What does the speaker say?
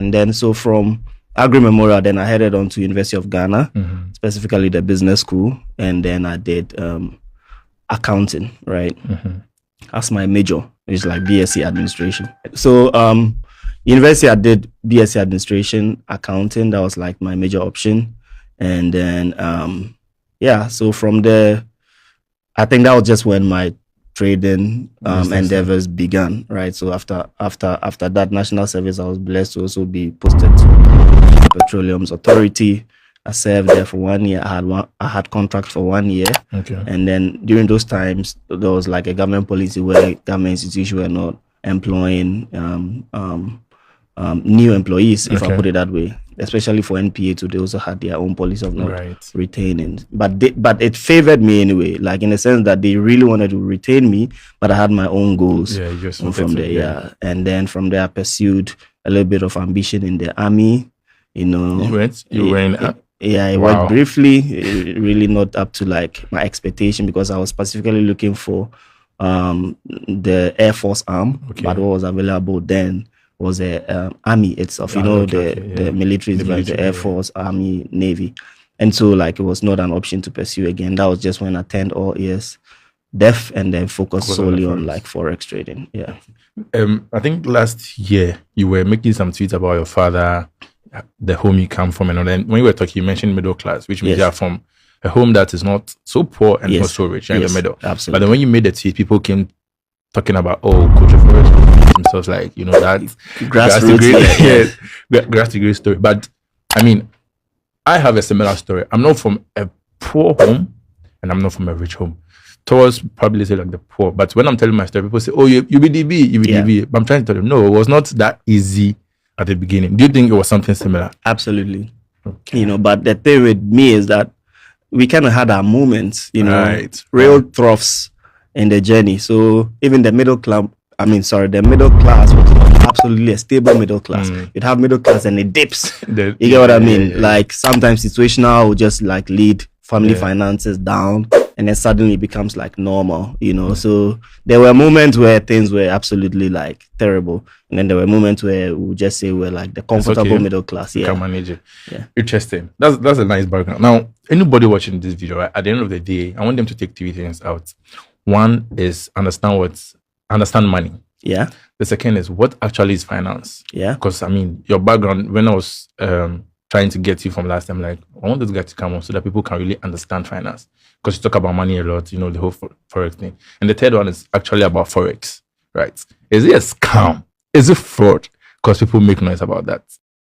And then so from Agri Memorial, then I headed on to University of Ghana, specifically the business school, and then I did accounting, right? As my major, it's like BSc administration. So university, I did BSc administration, accounting. That was like my major option, and then so from there, I think that was just when my trading endeavors began, right? So after that national service, I was blessed to also be posted to Petroleum's Authority. I served there for 1 year. I had contract for 1 year. Okay. And then during those times, there was like a government policy where government institutions were not employing new employees, if I put it that way. Especially for NPA too, they also had their own policy of not retaining. But it favored me anyway, like in the sense that they really wanted to retain me, but I had my own goals from there. And then from there, I pursued a little bit of ambition in the army. You know, you went. I went briefly, really not up to like my expectation, because I was specifically looking for the Air Force arm, but what was available then was the army itself, the military, the Air Force, Army, Navy. And so like it was not an option to pursue again. That was just when I turned all ears deaf and then focused solely on like Forex trading. Yeah. I think last year you were making some tweets about your father, the home you come from, and then when you were talking, you mentioned middle class, which means you are from a home that is not so poor and not so rich, in the middle. Absolutely. But then when you made the tweet, people came talking about, Coach of Forex themselves, like, that grassroots grassroots story. But I mean, I have a similar story. I'm not from a poor home and I'm not from a rich home. Towards probably say like the poor. But when I'm telling my story, people say, you be DB, you be DB. But I'm trying to tell them, no, it was not that easy at the beginning. Do you think it was something similar? Absolutely. Okay. But the thing with me is that we kind of had our moments, real troughs in the journey. So even the middle class was not absolutely a stable middle class. You'd have middle class and it dips. You get what I mean? Like sometimes situational will just like lead family finances down, and then suddenly it becomes like normal, So there were moments where things were absolutely like terrible, and then there were moments where we just say we're like the comfortable middle class. You can manage it. Yeah. Interesting. That's a nice background. Now, anybody watching this video, right, at the end of the day, I want them to take 3 things out. One is understand money. Yeah. The second is what actually is finance. Yeah. Because I mean, your background, when I was trying to get you from last time, like I want this guy to come on so that people can really understand finance. Because you talk about money a lot, the whole Forex thing. And the third one is actually about Forex, right? Is it a scam? Is it fraud? Because people make noise about that.